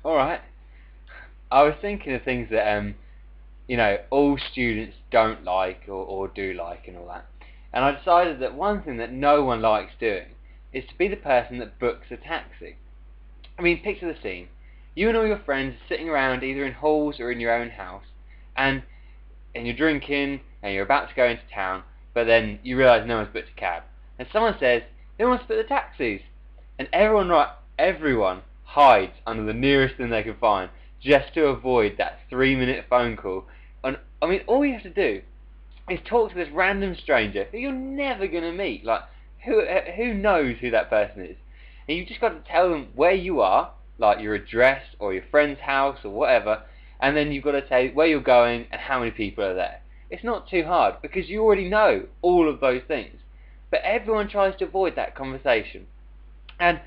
Alright, I was thinking of things that all students don't like or do like and all that. And I decided that one thing that no one likes doing is to be the person that books a taxi. I mean, picture the scene. You and all your friends are sitting around either in halls or in your own house, and you're drinking and you're about to go into town, but then you realise no one's booked a cab. And someone says, "Who wants to book the taxis?" And everyone hides under the nearest thing they can find just to avoid that 3-minute phone call. And I mean, all you have to do is talk to this random stranger who you're never going to meet. Like, who knows who that person is? And you've just got to tell them where you are, like your address or your friend's house or whatever, and then you've got to say where you're going and how many people are there. It's not too hard because you already know all of those things. But everyone tries to avoid that conversation. And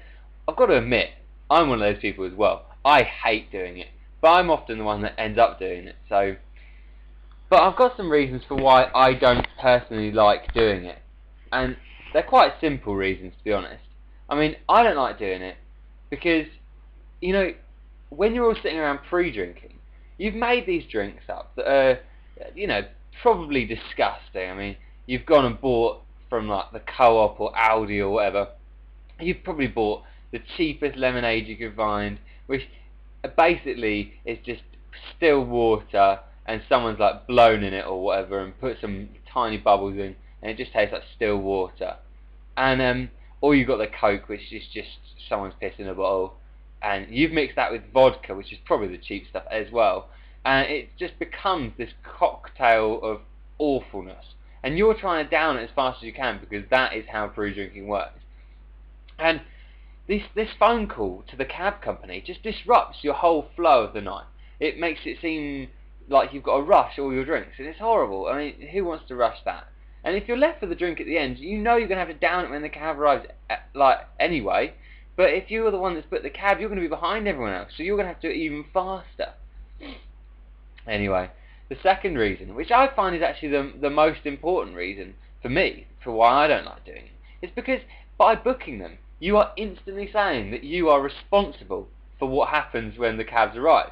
I've got to admit, I'm one of those people as well. I hate doing it, but I'm often the one that ends up doing it. But I've got some reasons for why I don't personally like doing it. And they're quite simple reasons, to be honest. I mean, I don't like doing it because, when you're all sitting around pre-drinking, you've made these drinks up that are, probably disgusting. I mean, you've gone and bought from like the Co-op or Aldi or whatever. You've probably bought the cheapest lemonade you could find, which basically is just still water and someone's like blown in it or whatever and put some tiny bubbles in, and it just tastes like still water. And or you've got the Coke, which is just someone's piss in a bottle, and you've mixed that with vodka, which is probably the cheap stuff as well, and it just becomes this cocktail of awfulness. And you're trying to down it as fast as you can because that is how pre-drinking works. And this phone call to the cab company just disrupts your whole flow of the night. It makes it seem like you've got to rush all your drinks, and it's horrible. I mean, who wants to rush that? And if you're left with a drink at the end, you know you're going to have to down it when the cab arrives, anyway. But if you're the one that's booked the cab, you're going to be behind everyone else, so you're going to have to do it even faster. Anyway, the second reason, which I find is actually the most important reason for me, for why I don't like doing it, is because by booking them, you are instantly saying that you are responsible for what happens when the cabs arrive.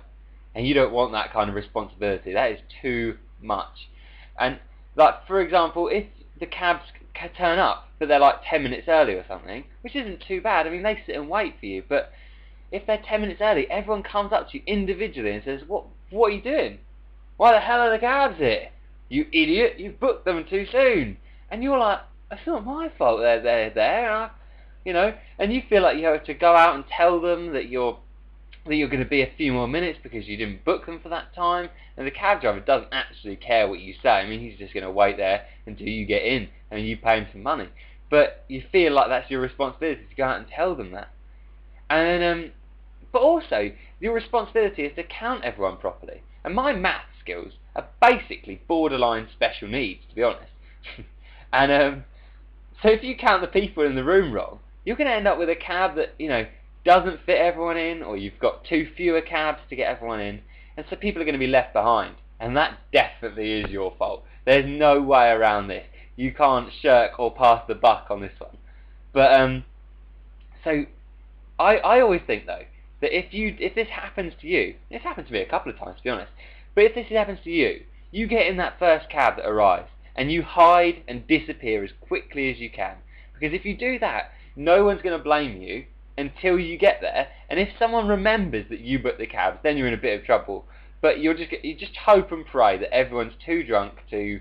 And you don't want that kind of responsibility. That is too much. And, like, for example, if the cabs turn up, but they're like 10 minutes early or something, which isn't too bad. I mean, they sit and wait for you. But if they're 10 minutes early, everyone comes up to you individually and says, what are you doing? Why the hell are the cabs here? You idiot, you've booked them too soon. And you're like, it's not my fault they're there. And you feel like you have to go out and tell them that you're going to be a few more minutes because you didn't book them for that time, and the cab driver doesn't actually care what you say. I mean, he's just going to wait there until you get in and you pay him some money. But you feel like that's your responsibility to go out and tell them that. And then, but also, your responsibility is to count everyone properly. And my math skills are basically borderline special needs, to be honest. And so if you count the people in the room wrong, you're going to end up with a cab that, doesn't fit everyone in, or you've got too fewer cabs to get everyone in, and so people are going to be left behind. And that definitely is your fault. There's no way around this. You can't shirk or pass the buck on this one. But so I always think though that if this happens to you, it's happened to me a couple of times to be honest, but if this happens to you, you get in that first cab that arrives and you hide and disappear as quickly as you can, because if you do that, no one's going to blame you until you get there, and if someone remembers that you booked the cabs, then you're in a bit of trouble. But you just hope and pray that everyone's too drunk to,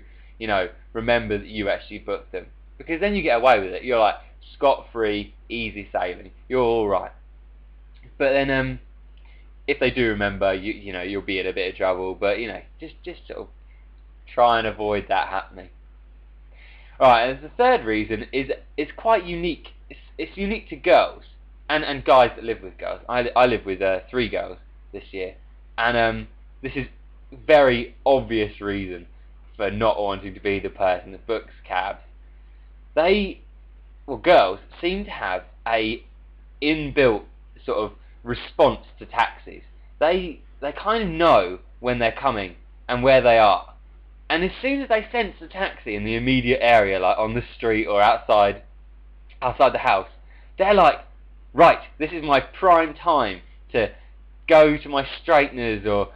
remember that you actually booked them, because then you get away with it. You're like scot-free, easy sailing. You're all right. But then, if they do remember, you'll be in a bit of trouble. But just sort of try and avoid that happening. All right, and the third reason is quite unique. It's unique to girls. And guys that live with girls. I live with 3 girls this year, and this is very obvious reason for not wanting to be the person that books cabs. Girls seem to have a inbuilt sort of response to taxis. They kind of know when they're coming and where they are. And as soon as they sense a taxi in the immediate area, like on the street or outside the house, they're like, right, this is my prime time to go to my straighteners or,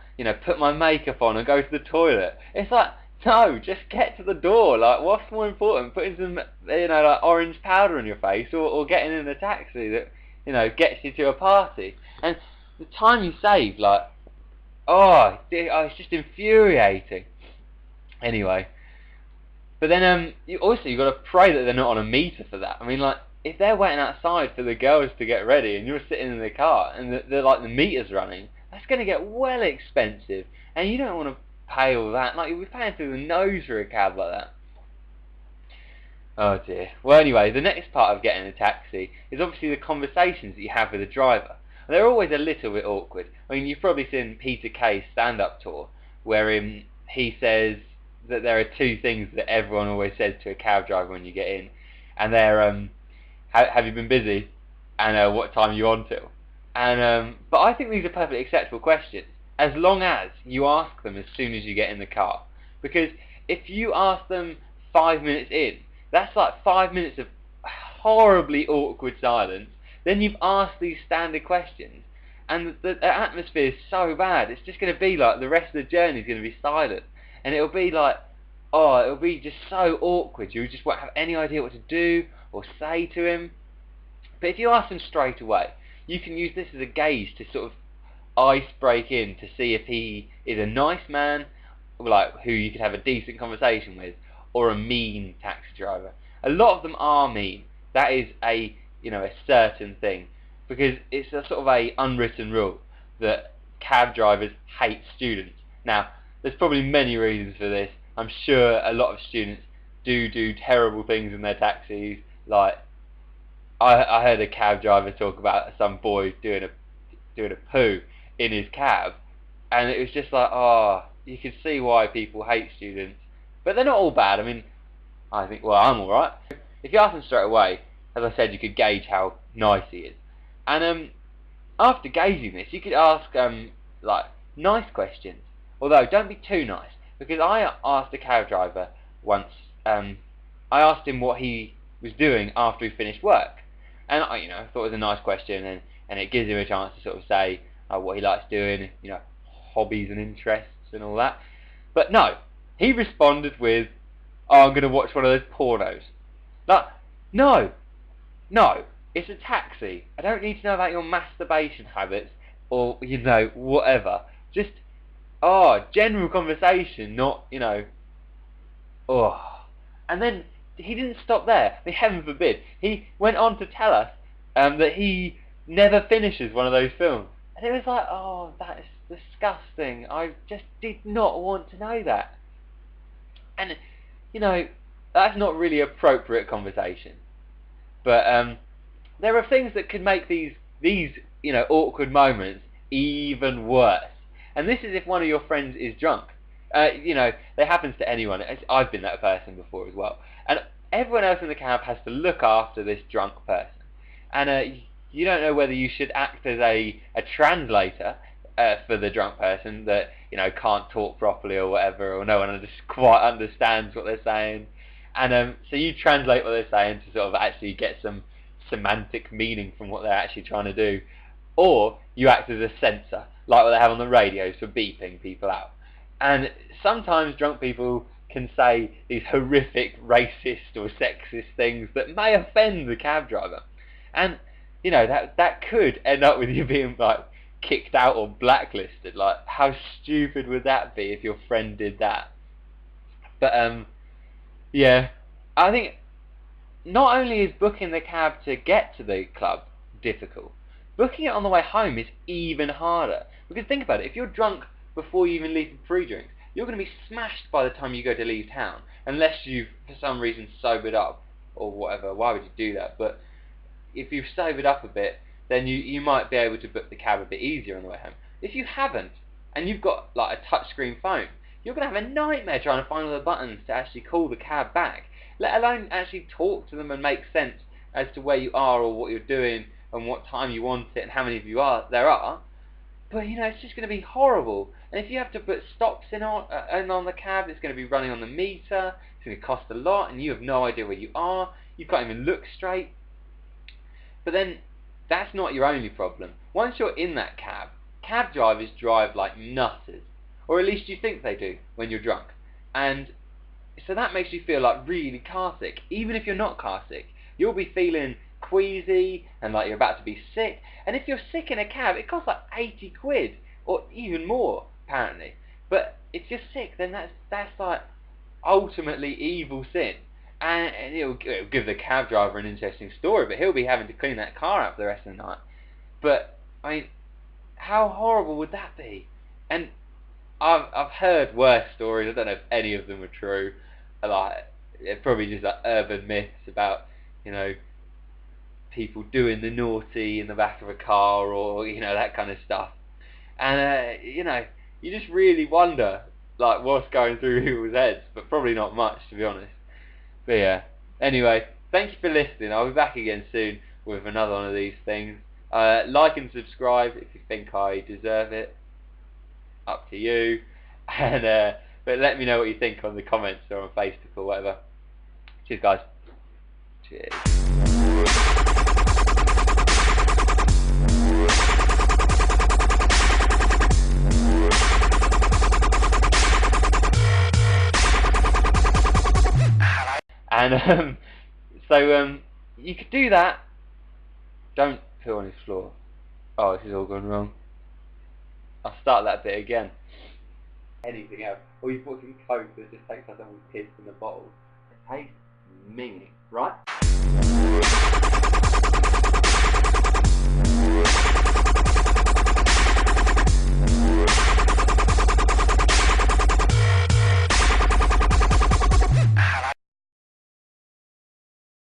put my makeup on and go to the toilet. It's like, no, just get to the door. Like, what's more important, putting some, like orange powder on your face, or getting in a taxi that, gets you to a party? And the time you save, like, it's just infuriating. Anyway, but then you've got to pray that they're not on a meter for that. I mean, like, if they're waiting outside for the girls to get ready and you're sitting in the car and the meter's running, that's going to get well expensive, and you don't want to pay all that. Like, you'll be paying through the nose for a cab like that. Oh dear. Well, anyway, the next part of getting a taxi is obviously the conversations that you have with the driver. And they're always a little bit awkward. I mean, you've probably seen Peter Kay's stand-up tour, where he says that there are two things that everyone always says to a cab driver when you get in, and they're have you been busy, and what time are you on till? And but I think these are perfectly acceptable questions, as long as you ask them as soon as you get in the car. Because if you ask them 5 minutes in, that's like 5 minutes of horribly awkward silence. Then you've asked these standard questions, and the atmosphere is so bad. It's just going to be like the rest of the journey is going to be silent, and it'll be like, it'll be just so awkward. You just won't have any idea what to do or say to him. But if you ask him straight away, you can use this as a gauge to sort of ice break in to see if he is a nice man, like who you could have a decent conversation with, or a mean taxi driver. A lot of them are mean. That is a certain thing, because it's a sort of a unwritten rule that cab drivers hate students. Now, there's probably many reasons for this. I'm sure a lot of students do terrible things in their taxis. Like, I heard a cab driver talk about some boy doing a poo in his cab, and it was just like, you can see why people hate students. But they're not all bad. I mean, I think, well, I'm alright. If you ask them straight away, as I said, you could gauge how nice he is. And after gauging this, you could ask like nice questions. Although, don't be too nice, because I asked a cab driver once. I asked him what he was doing after he finished work, and I thought it was a nice question, and it gives him a chance to sort of say what he likes doing, hobbies and interests and all that. But no, he responded with, I'm going to watch one of those pornos. Like, no, it's a taxi. I don't need to know about your masturbation habits or, whatever. Just, general conversation, not, And then he didn't stop there. I mean, heaven forbid. He went on to tell us that he never finishes one of those films. And it was like, that is disgusting. I just did not want to know that. And, that's not really appropriate conversation. But there are things that could make these awkward moments even worse. And this is if one of your friends is drunk. That happens to anyone. I've been that person before as well. And everyone else in the cab has to look after this drunk person. And you don't know whether you should act as a translator for the drunk person that can't talk properly or whatever, or no one just quite understands what they're saying. And so you translate what they're saying to sort of actually get some semantic meaning from what they're actually trying to do. Or you act as a censor, like what they have on the radios for beeping people out. And sometimes drunk people can say these horrific racist or sexist things that may offend the cab driver. And, that could end up with you being, like, kicked out or blacklisted. Like, how stupid would that be if your friend did that? But, yeah, I think not only is booking the cab to get to the club difficult, booking it on the way home is even harder. Because think about it, if you're drunk before you even leave for pre-drinks, you're going to be smashed by the time you go to leave town, unless you've, for some reason, sobered up, or whatever. Why would you do that? But if you've sobered up a bit, then you might be able to book the cab a bit easier on the way home. If you haven't, and you've got like a touchscreen phone, you're going to have a nightmare trying to find all the buttons to actually call the cab back, let alone actually talk to them and make sense as to where you are or what you're doing and what time you want it and how many of you there are. But you know, it's just going to be horrible. And if you have to put stops in on the cab, it's going to be running on the meter. It's going to cost a lot, and you have no idea where you are. You can't even look straight. But then, that's not your only problem. Once you're in that cab, cab drivers drive like nutters, or at least you think they do when you're drunk. And so that makes you feel like really car sick. Even if you're not car sick, you'll be feeling queasy and like you're about to be sick. And if you're sick in a cab, it costs like 80 quid or even more apparently. But if you're sick, then that's like ultimately evil sin. And it'll give the cab driver an interesting story, but he'll be having to clean that car up the rest of the night. But I mean, how horrible would that be? And I've heard worse stories. I don't know if any of them are true. Like, it's probably just like urban myths about, you know, people doing the naughty in the back of a car, or you know, that kind of stuff. And you know, you just really wonder like what's going through people's heads, but probably not much, to be honest. But yeah. Anyway, thank you for listening. I'll be back again soon with another one of these things. Like and subscribe if you think I deserve it. Up to you. And but let me know what you think on the comments or on Facebook or whatever. Cheers, guys. Cheers. And so you could do that. Don't poo on his floor. Oh, this is all gone wrong. I'll start that bit again. Anything else? Or you put some Coke that just tastes like someone's pissed in the bottle. It tastes minging, right?